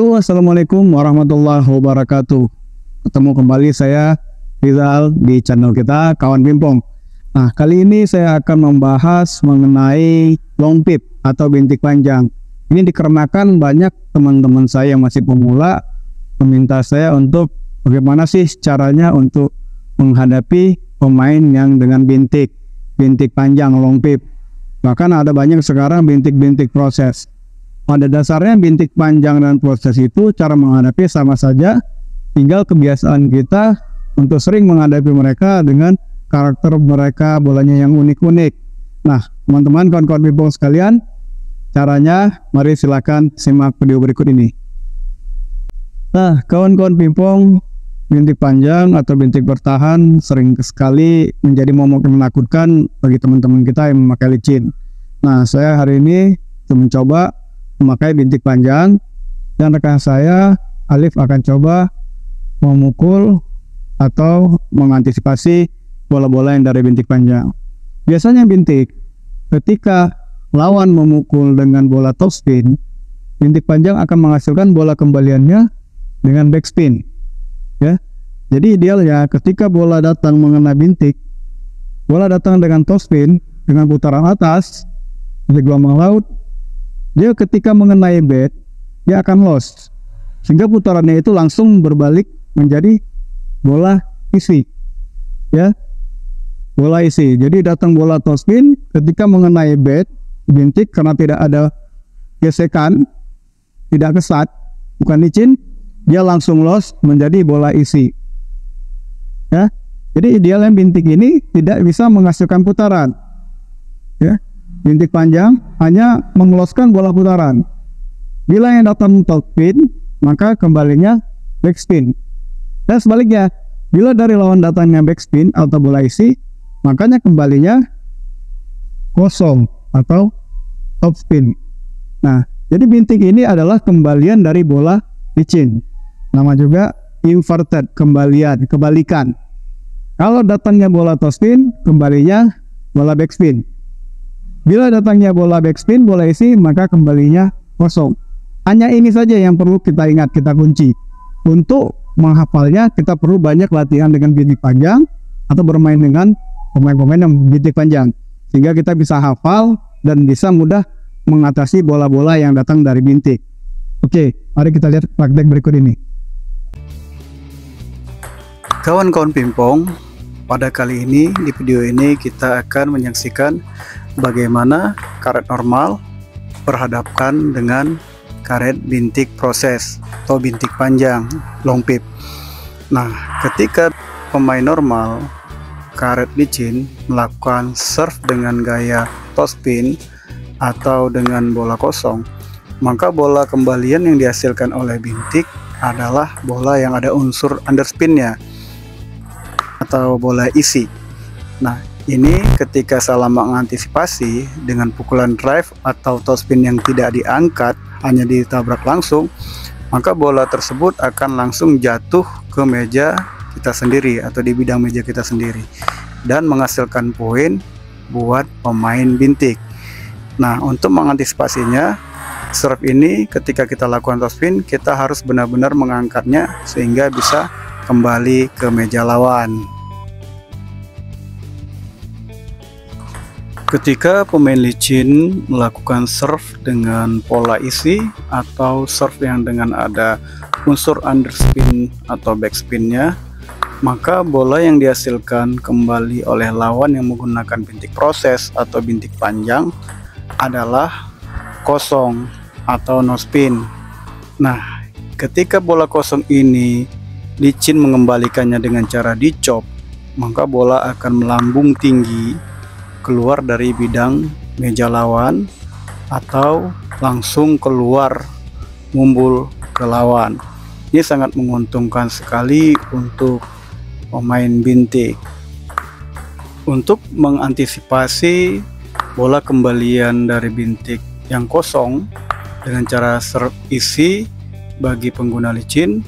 Halo, assalamualaikum warahmatullahi wabarakatuh. Ketemu kembali saya Rizal di channel kita Kawan Pimpong. Nah, kali ini saya akan membahas mengenai long pip atau bintik panjang. Ini dikarenakan banyak teman-teman saya yang masih pemula meminta saya untuk bagaimana sih caranya untuk menghadapi pemain yang dengan bintik panjang long pip. Bahkan ada banyak sekarang bintik-bintik proses. Pada dasarnya bintik panjang dan proses itu cara menghadapi sama saja, tinggal kebiasaan kita untuk sering menghadapi mereka dengan karakter mereka bolanya yang unik-unik. Nah, teman-teman kawan-kawan pimpong sekalian, caranya mari silakan simak video berikut ini. Nah, kawan-kawan pimpong, bintik panjang atau bintik bertahan sering sekali menjadi momok yang menakutkan bagi teman-teman kita yang memakai licin. Nah, saya hari ini mencoba memakai bintik panjang dan rekan saya Alif akan coba memukul atau mengantisipasi bola-bola yang dari bintik panjang. Biasanya bintik ketika lawan memukul dengan bola top spin, bintik panjang akan menghasilkan bola kembaliannya dengan backspin, ya. Jadi idealnya ketika bola datang mengenai bintik, bola datang dengan top spin dengan putaran atas di gelombang laut, dia ketika mengenai bat, dia akan loss, sehingga putarannya itu langsung berbalik menjadi bola isi, ya, bola isi. Jadi datang bola top spin, ketika mengenai bat bintik karena tidak ada gesekan, tidak kesat, bukan licin, dia langsung loss menjadi bola isi, ya. Jadi idealnya bintik ini tidak bisa menghasilkan putaran, ya. Bintik panjang hanya mengeloskan bola putaran. Bila yang datang top spin, maka kembalinya backspin. Dan sebaliknya, bila dari lawan datangnya backspin atau bola isi, makanya kembalinya kosong atau top spin. Nah, jadi bintik ini adalah kembalian dari bola licin. Nama juga inverted, kebalikan. Kalau datangnya bola top spin, kembalinya bola backspin. Bila datangnya bola backspin, bola isi, maka kembalinya kosong. Hanya ini saja yang perlu kita ingat, kita kunci. Untuk menghafalnya, kita perlu banyak latihan dengan bintik panjang atau bermain dengan pemain-pemain yang bintik panjang, sehingga kita bisa hafal dan bisa mudah mengatasi bola-bola yang datang dari bintik. Oke, mari kita lihat praktek berikut ini. Kawan-kawan pimpong, pada kali ini di video ini kita akan menyaksikan bagaimana karet normal berhadapan dengan karet bintik proses atau bintik panjang long pip. Nah, ketika pemain normal karet licin melakukan serve dengan gaya top spin atau dengan bola kosong, maka bola kembalian yang dihasilkan oleh bintik adalah bola yang ada unsur underspinnya atau bola isi. Nah, ini ketika salah mengantisipasi dengan pukulan drive atau top spin yang tidak diangkat, hanya ditabrak langsung, maka bola tersebut akan langsung jatuh ke meja kita sendiri atau di bidang meja kita sendiri dan menghasilkan poin buat pemain bintik. Nah, untuk mengantisipasinya, serve ini ketika kita lakukan top spin, kita harus benar-benar mengangkatnya sehingga bisa kembali ke meja lawan. Ketika pemain licin melakukan serve dengan pola isi atau serve yang dengan ada unsur underspin atau backspinnya, maka bola yang dihasilkan kembali oleh lawan yang menggunakan bintik proses atau bintik panjang adalah kosong atau no spin. Nah, ketika bola kosong ini licin mengembalikannya dengan cara dicop, maka bola akan melambung tinggi keluar dari bidang meja lawan atau langsung keluar mumbul ke lawan. Ini sangat menguntungkan sekali untuk pemain bintik. Untuk mengantisipasi bola kembalian dari bintik yang kosong dengan cara serve isi bagi pengguna licin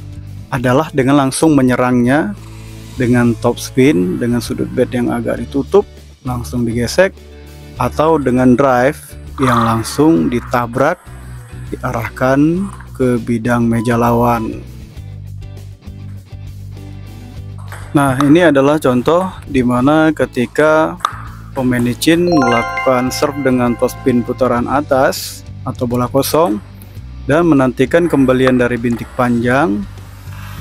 adalah dengan langsung menyerangnya dengan top spin dengan sudut bat yang agak ditutup, langsung digesek, atau dengan drive yang langsung ditabrak, diarahkan ke ke bidang meja lawan. Nah, ini adalah contoh dimana ketika pemain licin melakukan serve dengan topspin putaran atas atau bola kosong dan menantikan kembalian dari bintik panjang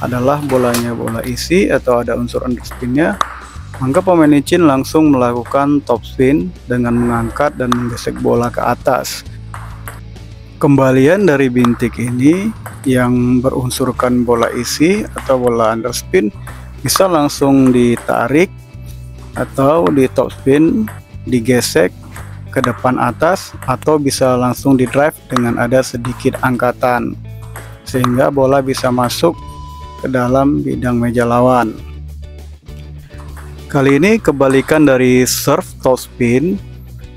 adalah bolanya bola isi atau ada unsur underspinnya, maka pemain licin langsung melakukan topspin dengan mengangkat dan menggesek bola ke atas. Kembalian dari bintik ini yang berunsurkan bola isi atau bola underspin bisa langsung ditarik atau di topspin, digesek ke depan atas, atau bisa langsung di drive dengan ada sedikit angkatan sehingga bola bisa masuk ke dalam bidang meja lawan. Kali ini kebalikan dari serve topspin,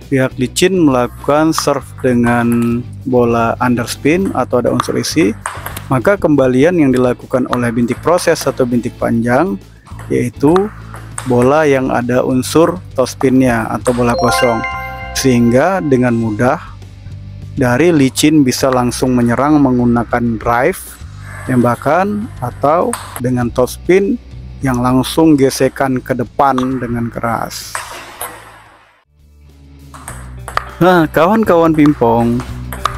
pihak licin melakukan serve dengan bola underspin atau ada unsur isi, maka kembalian yang dilakukan oleh bintik proses atau bintik panjang yaitu bola yang ada unsur topspinnya atau bola kosong, sehingga dengan mudah dari licin bisa langsung menyerang menggunakan drive, tembakan, atau dengan topspin yang langsung gesekan ke depan dengan keras. Nah, kawan-kawan pimpong,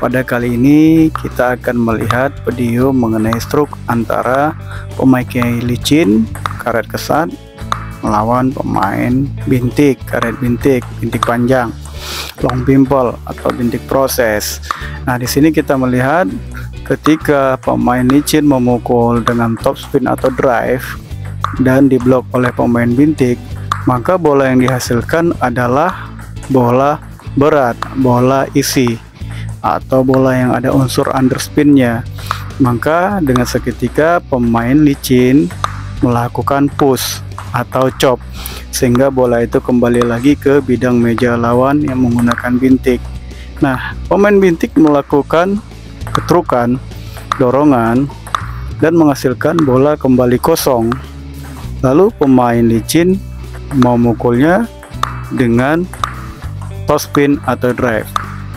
pada kali ini kita akan melihat video mengenai stroke antara pemain licin karet kesat melawan pemain bintik karet bintik panjang, long pimple atau bintik proses. Nah, di sini kita melihat ketika pemain licin memukul dengan topspin atau drive dan diblok oleh pemain bintik, maka bola yang dihasilkan adalah bola berat, bola isi, atau bola yang ada unsur underspinnya. Maka dengan seketika pemain licin melakukan push atau chop sehingga bola itu kembali lagi ke bidang meja lawan yang menggunakan bintik. Nah, pemain bintik melakukan ketrukan, dorongan, dan menghasilkan bola kembali kosong. Lalu pemain licin memukulnya dengan topspin atau drive.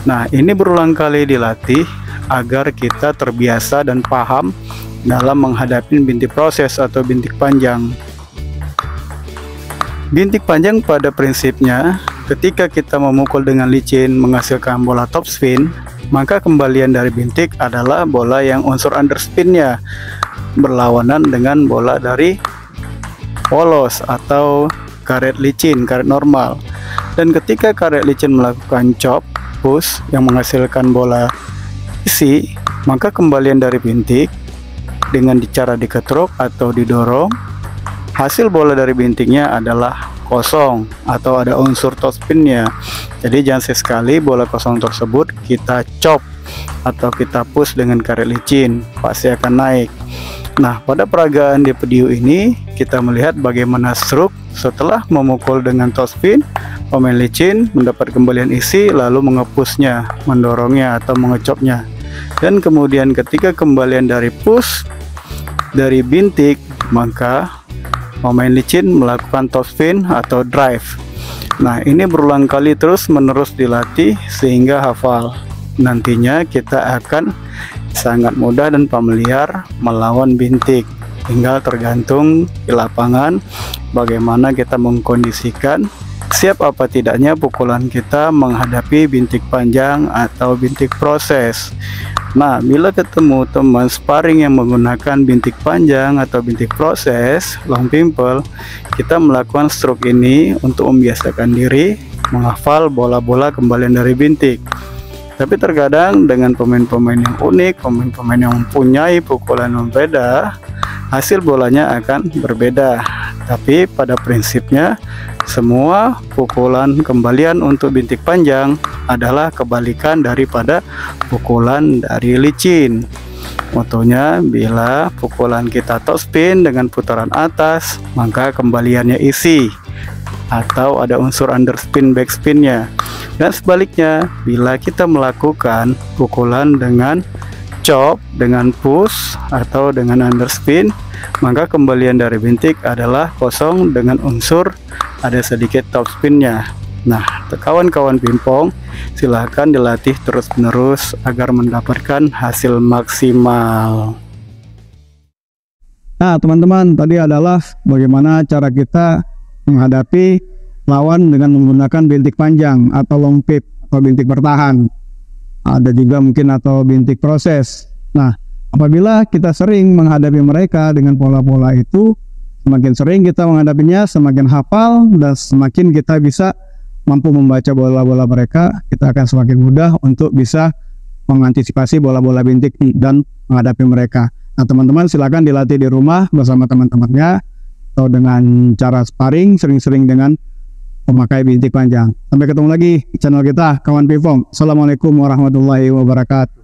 Nah, ini berulang kali dilatih agar kita terbiasa dan paham dalam menghadapi bintik proses atau bintik panjang. Bintik panjang pada prinsipnya ketika kita memukul dengan licin menghasilkan bola topspin, maka kembalian dari bintik adalah bola yang unsur underspinnya berlawanan dengan bola dari polos atau karet licin, karet normal. Dan ketika karet licin melakukan chop, push yang menghasilkan bola isi, maka kembalian dari bintik dengan cara diketruk atau didorong, hasil bola dari bintiknya adalah kosong atau ada unsur topspinnya. Jadi jangan sekali bola kosong tersebut kita chop atau kita push dengan karet licin, pasti akan naik. Nah, pada peragaan di video ini kita melihat bagaimana stroke setelah memukul dengan topspin, pemain licin mendapat kembalian isi lalu mengepusnya, mendorongnya atau mengecopnya. Dan kemudian ketika kembalian dari push dari bintik, maka pemain licin melakukan topspin atau drive. Nah, ini berulang kali terus menerus dilatih sehingga hafal. Nantinya kita akan sangat mudah dan familiar melawan bintik. Tinggal tergantung di lapangan bagaimana kita mengkondisikan siap apa tidaknya pukulan kita menghadapi bintik panjang atau bintik proses. Nah, bila ketemu teman sparring yang menggunakan bintik panjang atau bintik proses, long pimple, kita melakukan stroke ini untuk membiasakan diri menghafal bola-bola kembalian dari bintik. Tapi terkadang dengan pemain-pemain yang unik, pemain-pemain yang mempunyai pukulan yang berbeda, hasil bolanya akan berbeda. Tapi pada prinsipnya semua pukulan kembalian untuk bintik panjang adalah kebalikan daripada pukulan dari licin. Motonya, bila pukulan kita topspin dengan putaran atas, maka kembaliannya isi atau ada unsur underspin backspinnya. Dan sebaliknya, bila kita melakukan pukulan dengan chop, dengan push, atau dengan underspin, maka kembalian dari bintik adalah kosong dengan unsur ada sedikit topspinnya. Nah, kawan-kawan pingpong, silahkan dilatih terus-menerus agar mendapatkan hasil maksimal. Nah, teman-teman, tadi adalah bagaimana cara kita menghadapi lawan dengan menggunakan bintik panjang atau long pip atau bintik bertahan. Ada juga mungkin atau bintik proses. Nah, apabila kita sering menghadapi mereka dengan pola-pola itu, semakin sering kita menghadapinya, semakin hafal dan semakin kita bisa mampu membaca bola-bola mereka, kita akan semakin mudah untuk bisa mengantisipasi bola-bola bintik dan menghadapi mereka. Nah, teman-teman silakan dilatih di rumah bersama teman-temannya atau dengan cara sparring sering-sering dengan memakai bintik panjang. Sampai ketemu lagi di channel kita, Kawan Pingpong. Assalamualaikum warahmatullahi wabarakatuh.